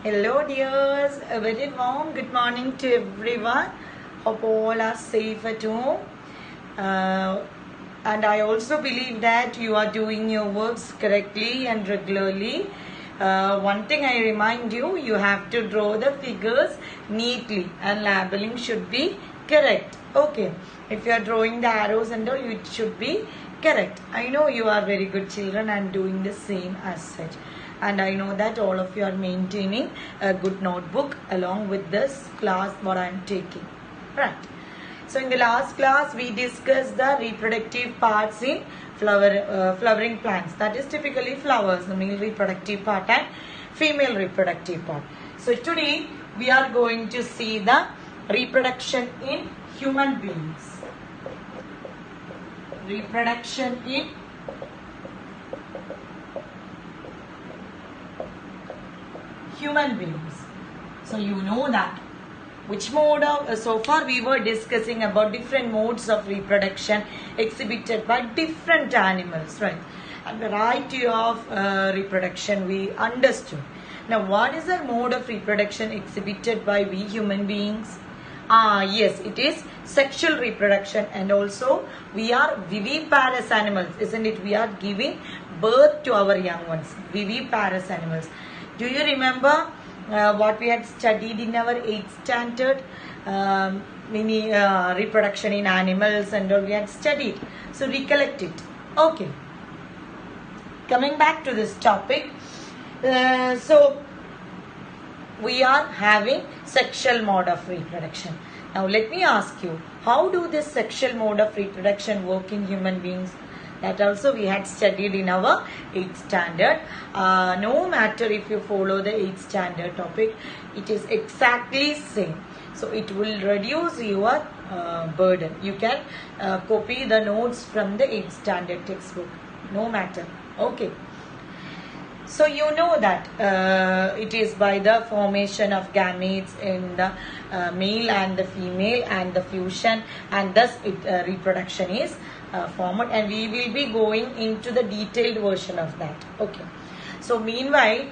Hello dears, a very warm good morning to everyone. Hope all are safe at home. And I also believe that you are doing your works correctly and regularly. One thing I remind you, you have to draw the figures neatly and labeling should be correct. Okay, if you are drawing the arrows and all, it should be correct. I know you are very good children and doing the same as such. And I know that all of you are maintaining a good notebook along with this class what I am taking. Right. So in the last class we discussed the reproductive parts in flowering plants. That is typically flowers, the male reproductive part and female reproductive part. So today we are going to see the reproduction in human beings. Reproduction in human beings. So you know that which mode of so far we were discussing about different modes of reproduction exhibited by different animals, right? A variety of reproduction we understood. Now what is the mode of reproduction exhibited by we human beings? Yes, it is sexual reproduction, and also we are viviparous animals, isn't it? We are giving birth to our young ones, viviparous animals. Do you remember what we had studied in our 8th standard? Reproduction in animals and all we had studied. So recollect it. Okay. Coming back to this topic. So we are having sexual mode of reproduction. Now let me ask you, how do this sexual mode of reproduction work in human beings? That also we had studied in our 8th standard. No matter if you follow the 8th standard topic, it is exactly same. So it will reduce your burden. You can copy the notes from the 8th standard textbook. No matter. Okay. So you know that it is by the formation of gametes in the male and the female and the fusion, and thus reproduction is formed, and we will be going into the detailed version of that. Okay. So meanwhile,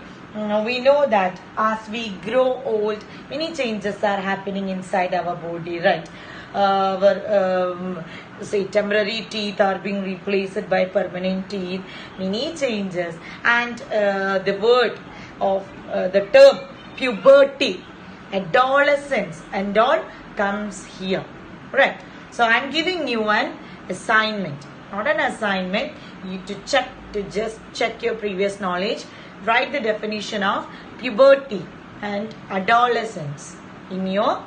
we know that as we grow old, many changes are happening inside our body, right? Our say temporary teeth are being replaced by permanent teeth, many changes, and the word of the term puberty, adolescence and all comes here, right? So I am giving you an assignment, not an assignment. You need to just check your previous knowledge. Write the definition of puberty and adolescence in your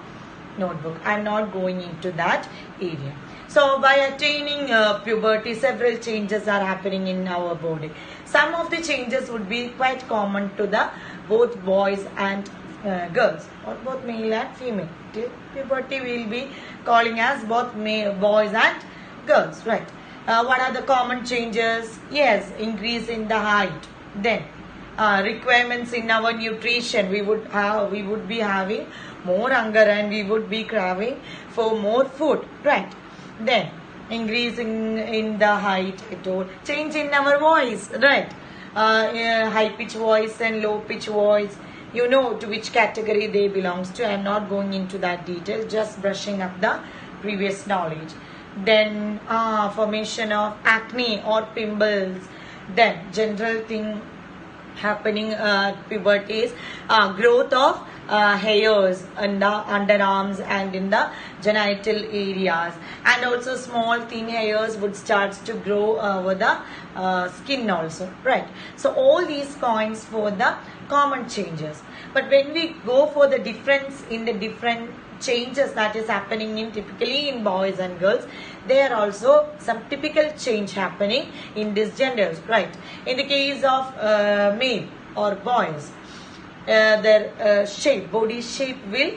notebook. I am not going into that area. So by attaining puberty, several changes are happening in our body. Some of the changes would be quite common to the both boys and girls, or both male and female. Puberty will be calling as both boys and girls, right? What are the common changes? Yes, increase in the height. Then requirements in our nutrition. We would be having more hunger and we would be craving for more food, right? Then increase in the height, change in our voice, right? High pitch voice and low pitch voice. You know to which category they belongs to. I am not going into that detail, just brushing up the previous knowledge. Then formation of acne or pimples. Then general thing happening puberty is growth of hairs in the underarms and in the genital areas, and also small thin hairs would start to grow over the skin also, right? So all these points for the common changes. But when we go for the difference in the different changes that is happening in typically in boys and girls, there are also some typical change happening in these genders, right? In the case of male or boys, their body shape will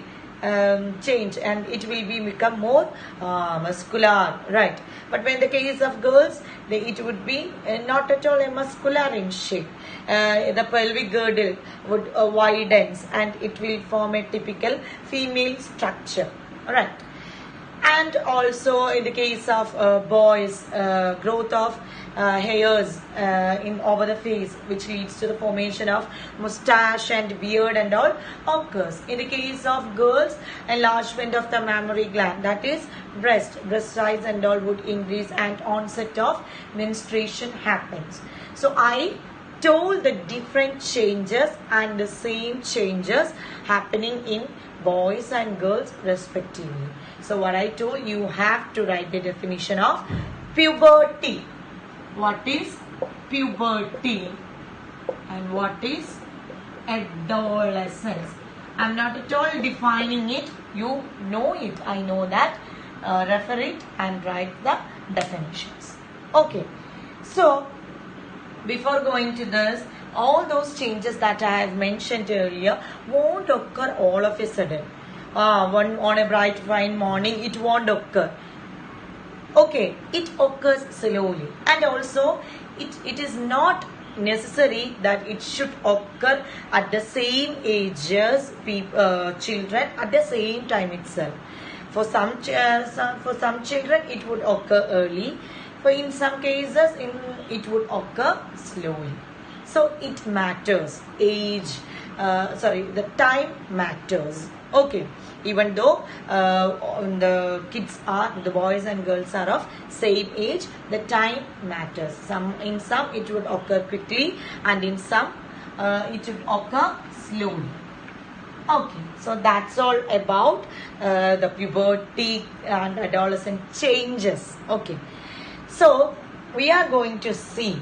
change and it will become more muscular, right? But when the case of girls, it would be not at all a muscular in shape. The pelvic girdle would widens and it will form a typical female structure, right? And also in the case of boys, growth of hairs in over the face, which leads to the formation of mustache and beard and all occurs. In the case of girls, enlargement of the mammary gland, that is breast size and all would increase, and onset of menstruation happens. So I told the different changes and the same changes happening in boys and girls respectively. So what I told, you have to write the definition of puberty. What is puberty and what is adolescence? I'm not at all defining it. You know it. I know that. Refer it and write the definitions. Okay. So before going to this, all those changes that I have mentioned earlier won't occur all of a sudden. One on a bright fine morning, it won't occur. Okay, it occurs slowly, and also it is not necessary that it should occur at the same age as children at the same time itself. For some children it would occur early. For in some cases it would occur slowly. So it matters. The time matters. Okay. Even though the boys and girls are of same age, the time matters. In some it would occur quickly, and in some it would occur slowly. Okay, so that's all about the puberty and adolescent changes. Okay, so we are going to see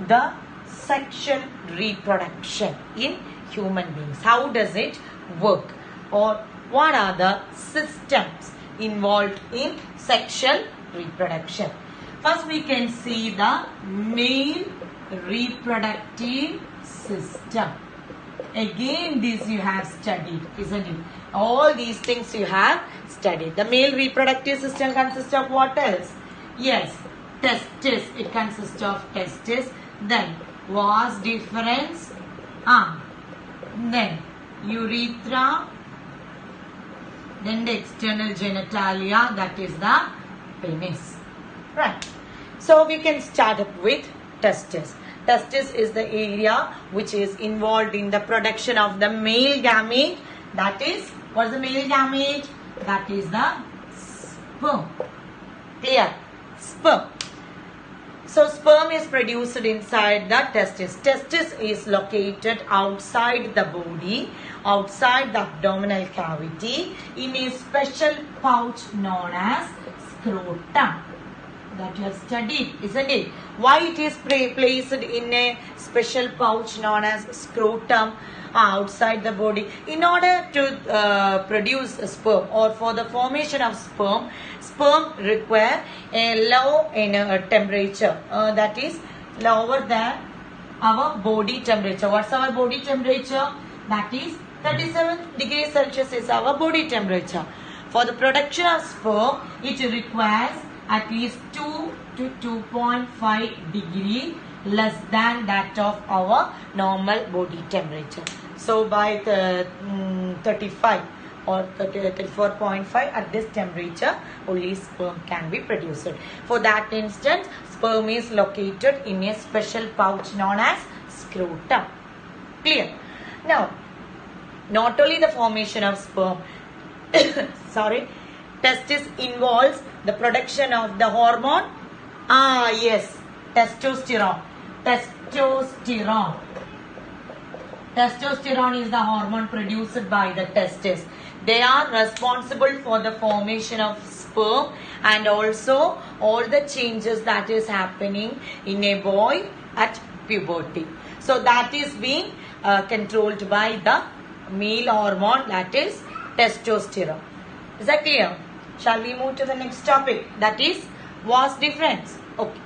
the sexual reproduction in human beings. How does it work? Or what are the systems involved in sexual reproduction? First we can see the male reproductive system. Again this you have studied, isn't it? All these things you have studied. The male reproductive system consists of what else? Yes, testes. It consists of testes. Then vas deferens. Then urethra. Then the external genitalia, that is the penis. Right. So we can start up with testes. Testis is the area which is involved in the production of the male gamete. That is, what's the male gamete? That is the sperm. Clear? Sperm. So sperm is produced inside the testis. Testis is located outside the body, outside the abdominal cavity, in a special pouch known as scrotum. That you have studied, isn't it? Why it is placed in a special pouch known as scrotum outside the body? In order to produce sperm, or for the formation of sperm require a low temperature, that is lower than our body temperature. What's our body temperature? That is 37 degrees Celsius is our body temperature. For the production of sperm, it requires at least 2 to 2.5 degree less than that of our normal body temperature. So by the 35 or 34.5 at this temperature, only sperm can be produced. For that instance, sperm is located in a special pouch known as scrotum. Clear? Now, not only the formation of sperm, testis involves the production of the hormone. Yes, testosterone. Testosterone is the hormone produced by the testes. They are responsible for the formation of sperm and also all the changes that is happening in a boy at puberty. So that is being controlled by the male hormone, that is testosterone. Is that clear? Shall we move to the next topic? That is vas deferens. Okay.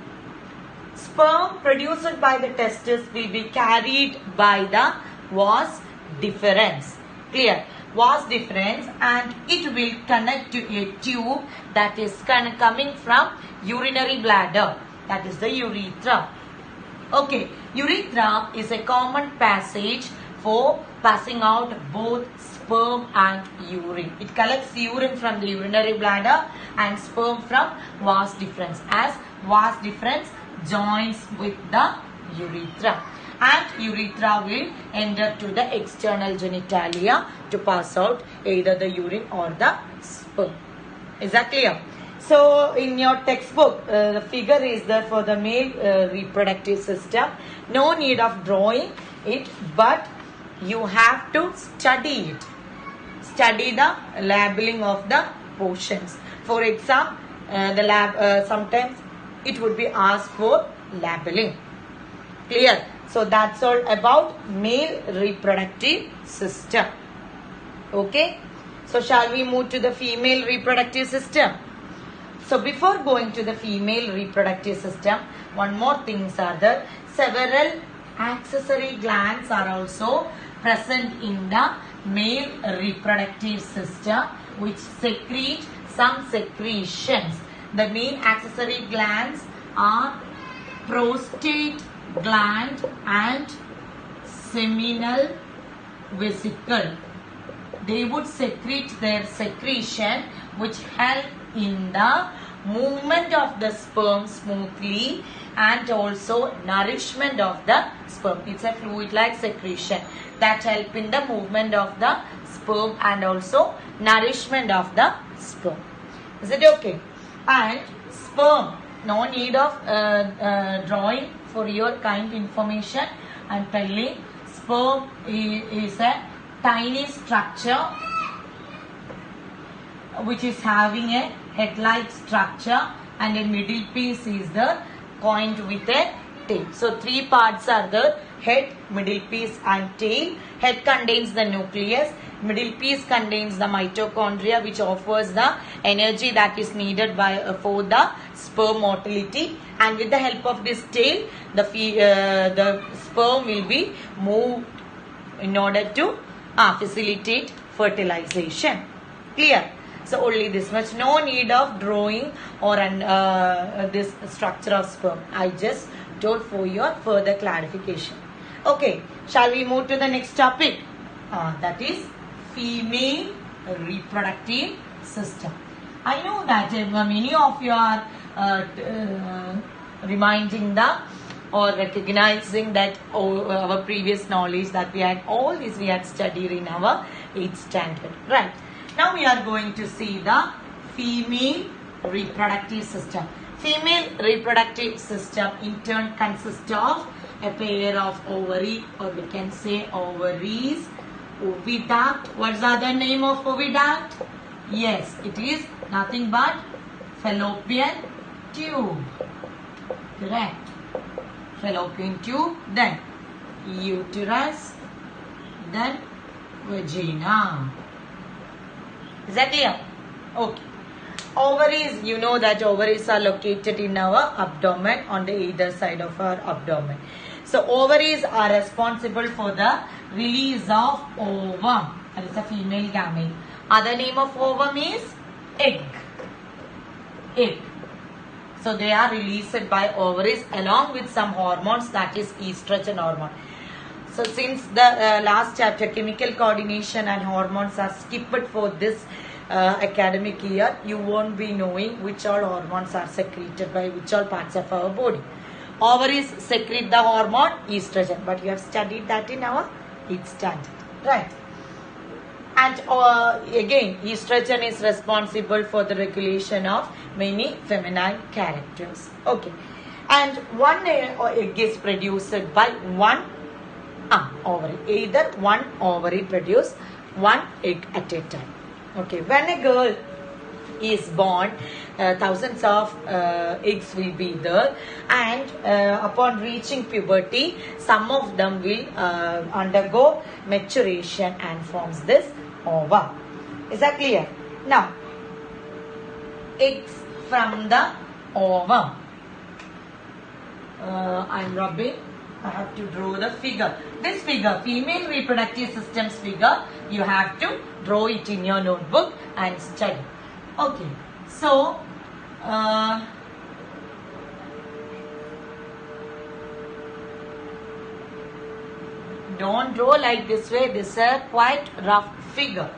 Sperm produced by the testes will be carried by the vas deferens. Clear? Vas deferens, and it will connect to a tube that is coming from urinary bladder. That is the urethra. Okay. Urethra is a common passage for passing out both sperm and urine. It collects urine from the urinary bladder and sperm from vas deferens, as vas deferens joins with the urethra, and urethra will enter to the external genitalia to pass out either the urine or the sperm. Is that clear? So in your textbook, the figure is there for the male reproductive system. No need of drawing it, but you have to study it. Study the labeling of the portions. For exam, the lab sometimes it would be asked for labeling. Clear? So that's all about male reproductive system. Okay? So shall we move to the female reproductive system? So before going to the female reproductive system, one more things are there. Several accessory glands are also present in the male reproductive system, which secrete some secretions. The main accessory glands are prostate gland and seminal vesicle. They would secrete their secretion, which help in the movement of the sperm smoothly and also nourishment of the sperm. It's a fluid-like secretion that help in the movement of the sperm and also nourishment of the sperm. Is it okay? And sperm, no need of drawing for your kind information. I'm telling sperm is a tiny structure which is having a head-like structure, and a middle piece is the coined with a tail. So three parts are the head, middle piece and tail. Head contains the nucleus. Middle piece contains the mitochondria, which offers the energy that is needed for the sperm motility. And with the help of this tail, the sperm will be moved in order to facilitate fertilization. Clear? So only this much. No need of drawing or this structure of sperm. I just told for your further clarification. Okay. Shall we move to the next topic? That is female reproductive system. I know that many of you are reminding or recognizing that our previous knowledge that we had, all this we had studied in our 8th standard. Right. Now we are going to see the female reproductive system. Female reproductive system in turn consists of a pair of ovary, or we can say ovaries, oviduct. What's the other name of oviduct? Yes, it is nothing but fallopian tube. Correct. Fallopian tube, then uterus, then vagina. Is that clear? Okay. Ovaries, you know that ovaries are located in our abdomen, on the either side of our abdomen. So ovaries are responsible for the release of ovum. That is a female gamete. Other name of ovum is egg. Egg. So they are released by ovaries along with some hormones, that is estrogen hormone. So since the last chapter, chemical coordination and hormones are skipped for this academic year, you won't be knowing which all hormones are secreted by which all parts of our body. Ovaries secrete the hormone estrogen, but you have studied that in our 8th standard. Right. And again, estrogen is responsible for the regulation of many feminine characters. Okay. And one egg is produced by one ovary. Either one ovary produce one egg at a time. Okay. When a girl is born, thousands of eggs will be there, and upon reaching puberty, some of them will undergo maturation and forms this ova. Is that clear? Now, eggs from the ovum. I'm rubbing. I have to draw the figure. This figure, female reproductive systems figure, you have to draw it in your notebook and study. Okay. So, don't draw like this way. This is a quite rough figure.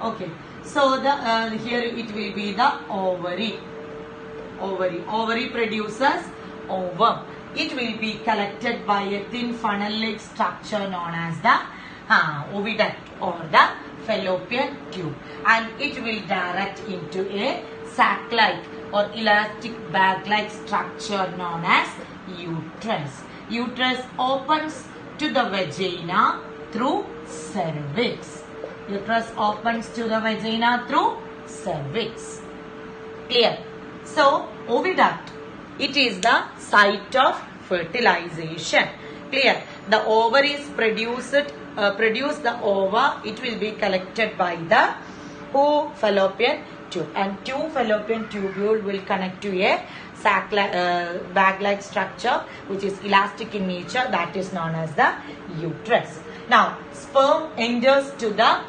Okay. So the here it will be the ovary. Ovary produces ovum. It will be collected by a thin funnel-like structure known as the oviduct or the fallopian tube, and it will direct into a sac-like or elastic bag-like structure known as uterus. Uterus opens to the vagina through cervix. Uterus opens to the vagina through cervix. Clear? So, oviduct, it is the site of fertilization. Clear? The ovaries produce the ova. It will be collected by the fallopian tube, and two fallopian tubule will connect to a bag-like structure which is elastic in nature, that is known as the uterus. Now, sperm enters to the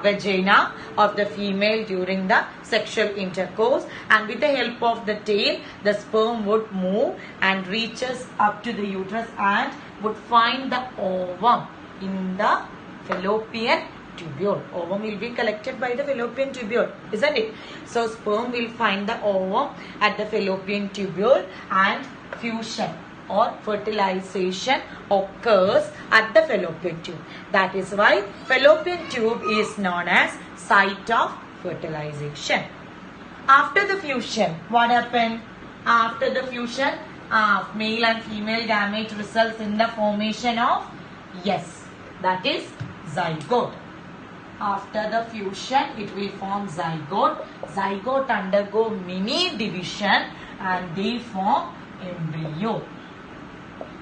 vagina of the female during the sexual intercourse, and with the help of the tail, the sperm would move and reaches up to the uterus and would find the ovum in the fallopian tubule. Ovum will be collected by the fallopian tubule, isn't it? So sperm will find the ovum at the fallopian tubule, and fusion or fertilization occurs at the fallopian tube. That is why fallopian tube is known as site of fertilization. After the fusion, what happened? After the fusion, male and female gamete results in the formation of, yes, that is zygote. After the fusion, it will form zygote. Zygote undergo mini division and they form embryo.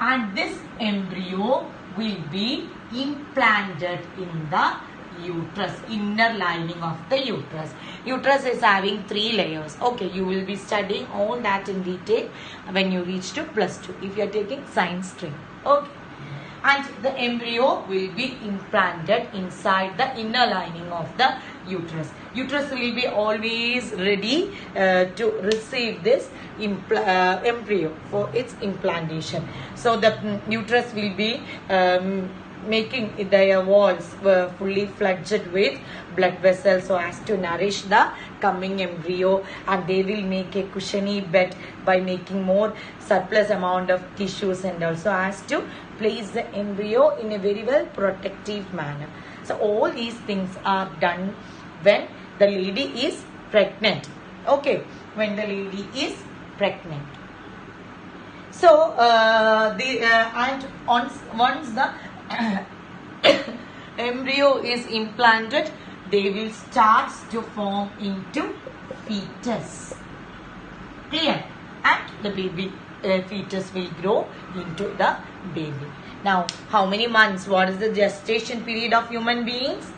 And this embryo will be implanted in the uterus, inner lining of the uterus. Uterus is having 3 layers. Okay, you will be studying all that in detail when you reach to +2 if you are taking science stream. Okay. And the embryo will be implanted inside the inner lining of the uterus. Uterus will be always ready to receive this embryo for its implantation. So the uterus will be making their walls fully flooded with blood vessels so as to nourish the coming embryo, and they will make a cushiony bed by making more surplus amount of tissues, and also as to place the embryo in a very well protective manner. So all these things are done when the lady is pregnant. Okay, when the lady is pregnant. So and once the embryo is implanted, they will start to form into fetus. Clear? And the baby fetus will grow into the baby. Now, how many months? What is the gestation period of human beings?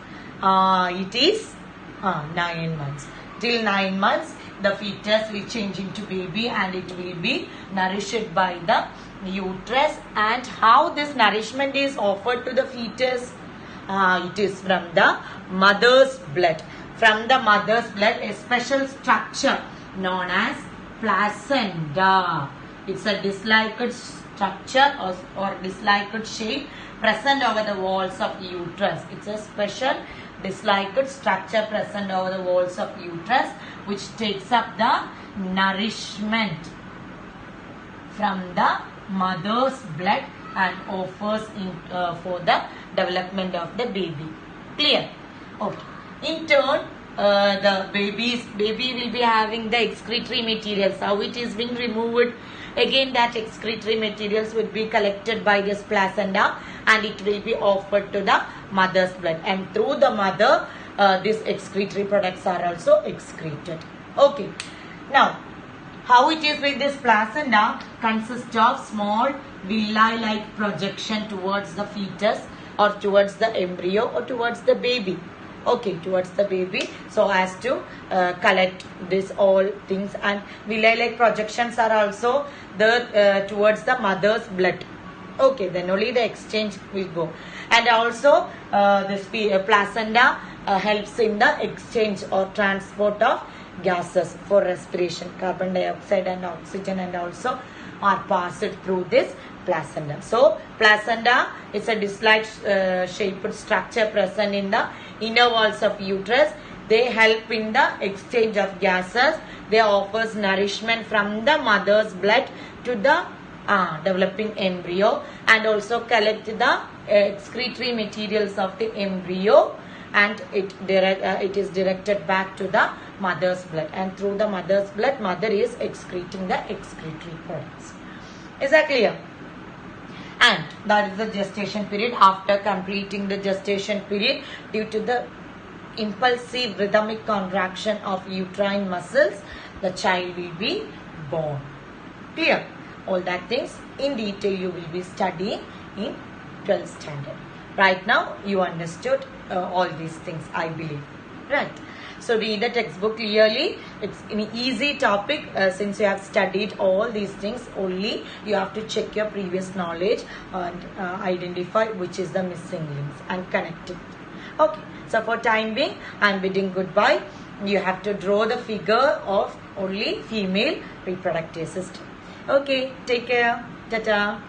It is 9 months. Till 9 months, the fetus will change into baby and it will be nourished by the uterus. And how this nourishment is offered to the fetus? It is from the mother's blood. From the mother's blood, a special structure known as placenta. It's a disc-like structure or disc-like shape present over the walls of uterus. It's a special disc-like structure present over the walls of uterus which takes up the nourishment from the mother's blood and offers for the development of the baby. Clear? Okay. In turn, the baby will be having the excretory materials. How it is being removed? Again, that excretory materials will be collected by this placenta and it will be offered to the mother's blood. And through the mother, these excretory products are also excreted. Okay. Now, how it is with this placenta consists of small villi-like projection towards the fetus or towards the embryo or towards the baby. Okay, towards the baby, so as to collect this all things, and villi-like projections are also the towards the mother's blood. Okay, then only the exchange will go, and also this placenta helps in the exchange or transport of gases for respiration, carbon dioxide and oxygen, and also are passed through this placenta. So placenta is a disc-like shaped structure present in the inner walls of uterus. They help in the exchange of gases. They offers nourishment from the mother's blood to the developing embryo, and also collect the excretory materials of the embryo, and it is directed back to the mother's blood, and through the mother's blood mother is excreting the excretory products. Is that clear? And that is the gestation period. After completing the gestation period, due to the impulsive rhythmic contraction of uterine muscles, the child will be born. Clear? All that things in detail you will be studying in 12th standard. Right now you understood all these things, I believe. Right. So read the textbook clearly. It's an easy topic since you have studied all these things. Only you have to check your previous knowledge and identify which is the missing links and connect it. Okay. So for time being, I am bidding goodbye. You have to draw the figure of only female reproductive system. Okay. Take care. Ta-ta.